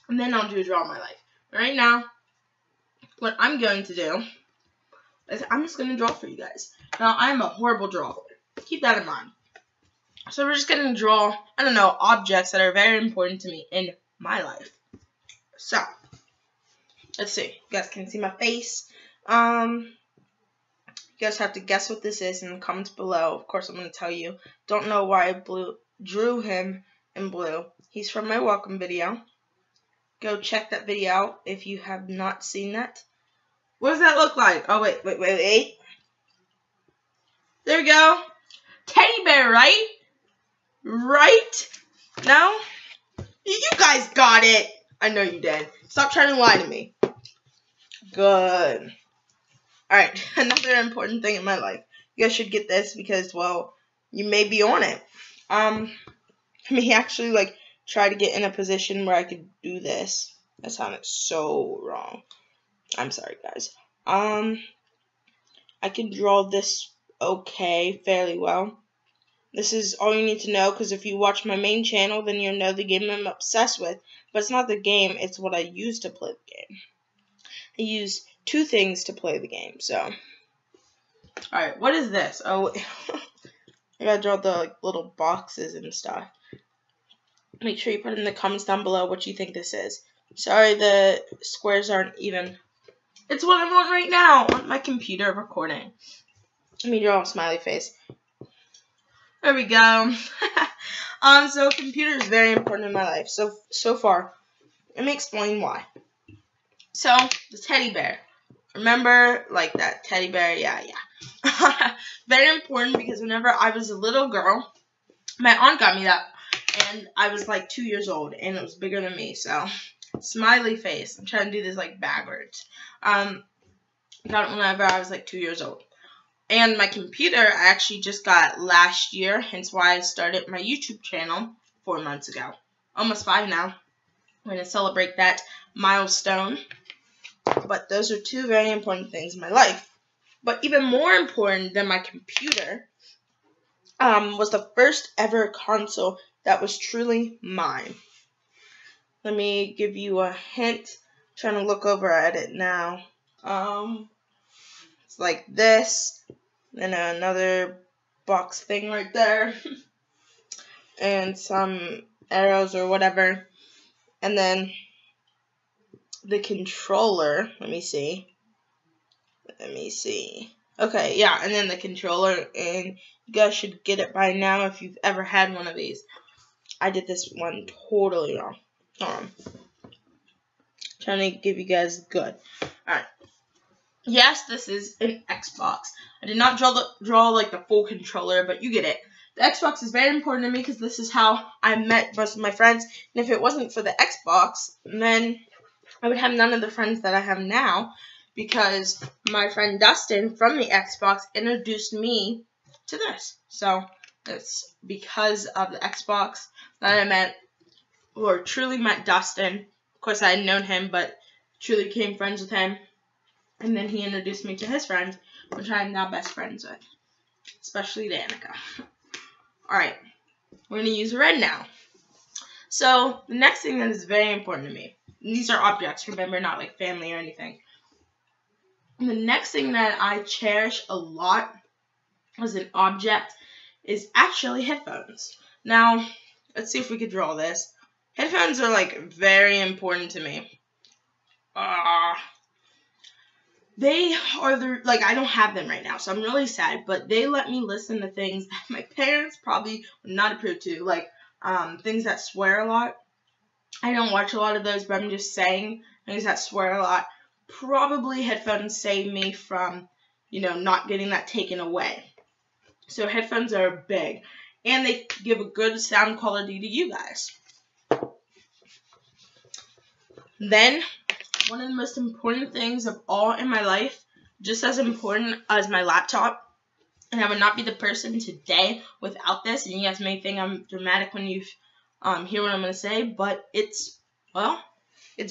and then I'll do a draw my life. Right now, what I'm going to do is I'm just going to draw for you guys. Now, I'm a horrible drawer. Keep that in mind. So we're just going to draw, I don't know, objects that are very important to me in my life. So, let's see. You guys can see my face. You guys have to guess what this is in the comments below. Of course, I'm going to tell you. Don't know why I drew him in blue. He's from my welcome video. Go check that video out if you have not seen that. What does that look like? Oh, wait. There we go. Teddy bear, right? Right? No? You guys got it. I know you did. Stop trying to lie to me. Good. Alright, another important thing in my life. You guys should get this because, well, you may be on it. I may actually, like, try to get in a position where I could do this. That sounded so wrong. I'm sorry, guys. I can draw this okay, fairly well. This is all you need to know, because if you watch my main channel, then you'll know the game I'm obsessed with. But it's not the game, it's what I use to play the game. I use two things to play the game, so. Alright, what is this? Oh, I gotta draw the little boxes and stuff. Make sure you put in the comments down below what you think this is. Sorry, the squares aren't even. It's what I'm on right now on my computer recording. Let me draw a smiley face. There we go. So computer is very important in my life. So far, let me explain why. So the teddy bear. Remember, like that teddy bear? Yeah. Very important because whenever I was a little girl, my aunt got me that, and I was like 2 years old, and it was bigger than me. So smiley face. I'm trying to do this like backwards. Got it whenever I was like 2 years old. And my computer I actually just got last year, hence why I started my YouTube channel 4 months ago. Almost 5 now. I'm going to celebrate that milestone. But those are two very important things in my life. But even more important than my computer was the first ever console that was truly mine. Let me give you a hint. I'm trying to look over at it now. It's like this. Then another box thing right there. And some arrows or whatever. And then the controller. Let me see. Okay, yeah, and then the controller. And you guys should get it by now if you've ever had one of these. I did this one totally wrong. Trying to give you guys good. Alright. Yes, this is an Xbox. I did not draw like the full controller, but you get it. The Xbox is very important to me because this is how I met most of my friends. And if it wasn't for the Xbox, then I would have none of the friends that I have now, because my friend Dustin from the Xbox introduced me to this. So it's because of the Xbox that I truly met Dustin. Of course, I had known him, but truly became friends with him. And then he introduced me to his friends, which I am now best friends with. Especially Danica. Alright. We're going to use red now. So, the next thing that is very important to me. And these are objects, remember, not like family or anything. And the next thing that I cherish a lot as an object is actually headphones. Now, let's see if we could draw this. Headphones are like very important to me. They are I don't have them right now, so I'm really sad, but they let me listen to things that my parents probably would not approve to, like things that swear a lot. I don't watch a lot of those, but I'm just saying things that swear a lot. Probably headphones save me from, not getting that taken away. So headphones are big, and they give a good sound quality to you guys. Then, one of the most important things of all in my life, just as important as my laptop, and I would not be the person today without this, and you guys may think I'm dramatic when you hear what I'm going to say, but it's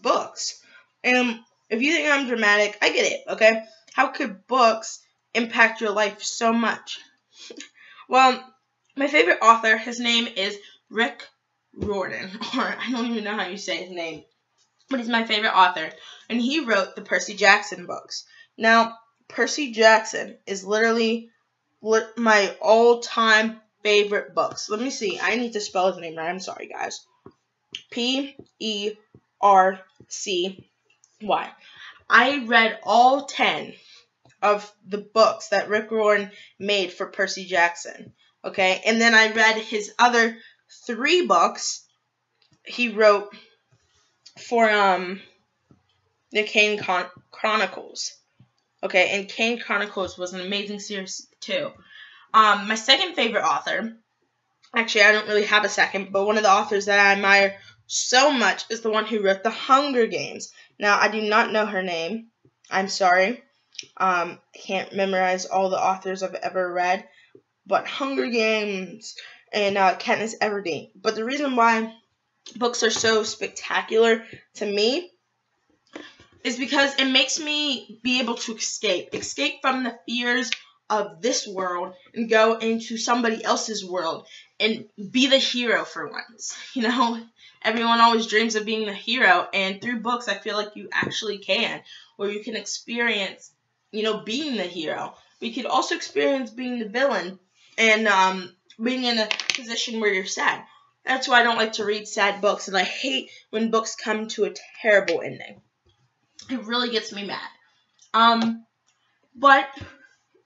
books. And if you think I'm dramatic, I get it, okay? How could books impact your life so much? Well, my favorite author, his name is Rick Riordan, or I don't even know how you say his name. but he's my favorite author. And he wrote the Percy Jackson books. Now, Percy Jackson is literally my all-time favorite books. Let me see. I need to spell his name right. I'm sorry, guys. Percy. I read all 10 of the books that Rick Riordan made for Percy Jackson. Okay? And then I read his other 3 books he wrote for the Kane Chronicles. Okay, and Kane Chronicles was an amazing series too. My second favorite author, actually I don't really have a second, but one of the authors that I admire so much is the one who wrote The Hunger Games. Now, I do not know her name. I'm sorry. I can't memorize all the authors I've ever read, but Hunger Games and Katniss Everdeen. But the reason why books are so spectacular to me is because it makes me be able to escape from the fears of this world and go into somebody else's world and be the hero for once. You know, everyone always dreams of being the hero, and through books I feel like you actually can, or you can experience, you know, being the hero. But you could also experience being the villain and being in a position where you're sad. That's why I don't like to read sad books, and I hate when books come to a terrible ending. It really gets me mad. But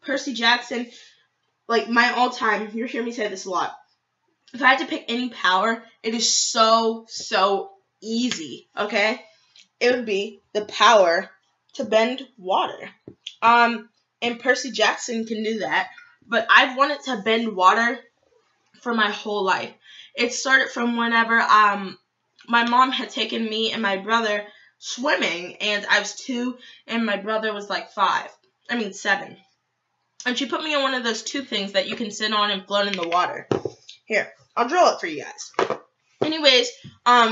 Percy Jackson, like my all-time, you hear me say this a lot. If I had to pick any power, it is so easy, okay? It would be the power to bend water. And Percy Jackson can do that, but I've wanted to bend water for my whole life. It started from whenever my mom had taken me and my brother swimming, and I was 2 and my brother was like 7. And she put me on one of those tube things that you can sit on and float in the water. Here, I'll draw it for you guys. Anyways,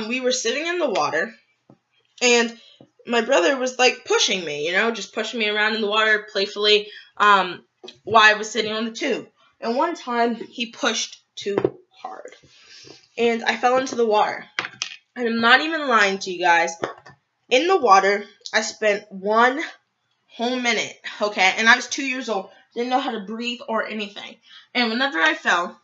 we were sitting in the water, and my brother was like pushing me, you know, just pushing me around in the water playfully while I was sitting on the tube. And one time he pushed too hard, and I fell into the water. And I'm not even lying to you guys. In the water, I spent 1 whole minute, okay? And I was 2 years old. Didn't know how to breathe or anything. And whenever I fell,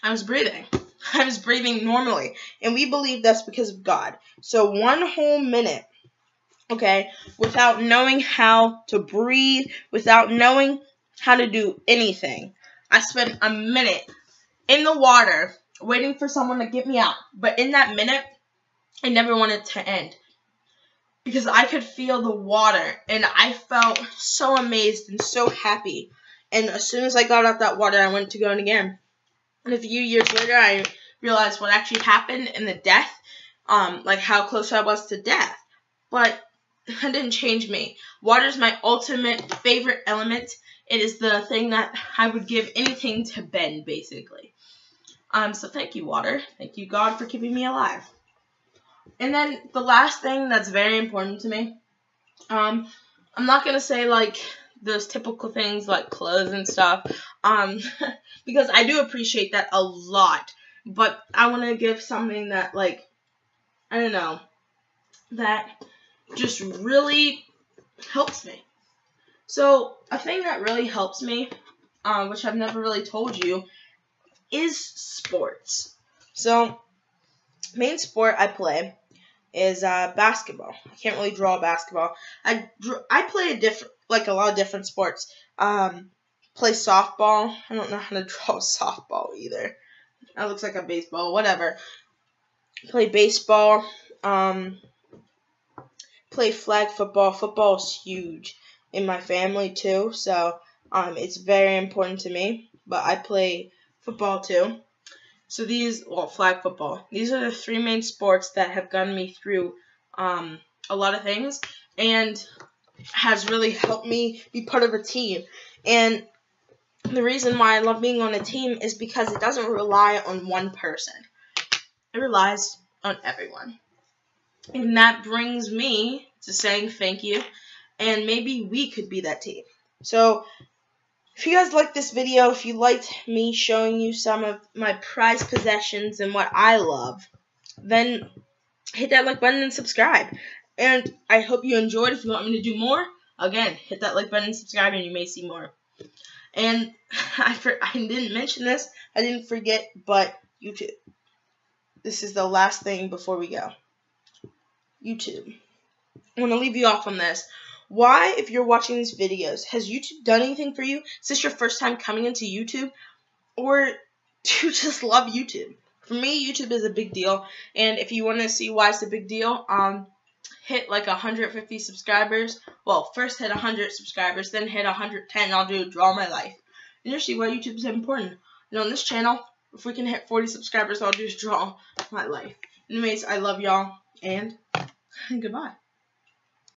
I was breathing. I was breathing normally. And we believe that's because of God. So 1 whole minute, okay, without knowing how to breathe, without knowing how to do anything. I spent a minute in the water waiting for someone to get me out. But in that minute, I never wanted it to end, because I could feel the water, and I felt so amazed and so happy. And as soon as I got out that water, I went to go in again. And a few years later, I realized what actually happened in the death, like how close I was to death. But that didn't change me. Water is my ultimate favorite element. It is the thing that I would give anything to bend, basically. So thank you, water. Thank you, God, for keeping me alive. And then the last thing that's very important to me, I'm not going to say like those typical things like clothes and stuff, because I do appreciate that a lot, but I want to give something that, like, I don't know, that just really helps me. So a thing that really helps me, which I've never really told you, is sports. So main sport I play is basketball. I can't really draw basketball. I play a lot of different sports. Play softball. I don't know how to draw softball either. That looks like a baseball. Whatever. Play baseball. Play flag football. Football is huge in my family too, so it's very important to me. But I play football too. So flag football. These are the 3 main sports that have gotten me through a lot of things and has really helped me be part of a team. And the reason why I love being on a team is because it doesn't rely on one person. It relies on everyone. And that brings me to saying thank you, and maybe we could be that team. So if you guys liked this video, if you liked me showing you some of my prized possessions and what I love, then hit that like button and subscribe. And I hope you enjoyed. If you want me to do more, again, hit that like button and subscribe, and you may see more. And I didn't mention this. I didn't forget, but YouTube. This is the last thing before we go. YouTube. I want to leave you off on this. Why, if you're watching these videos, has YouTube done anything for you? Is this your first time coming into YouTube? Or do you just love YouTube? For me, YouTube is a big deal. And if you want to see why it's a big deal, hit like 150 subscribers. Well, first hit 100 subscribers, then hit 110, and I'll do a draw my life. And you'll see why YouTube is important. And on this channel, if we can hit 40 subscribers, I'll do a draw my life. Anyways, I love y'all, and goodbye.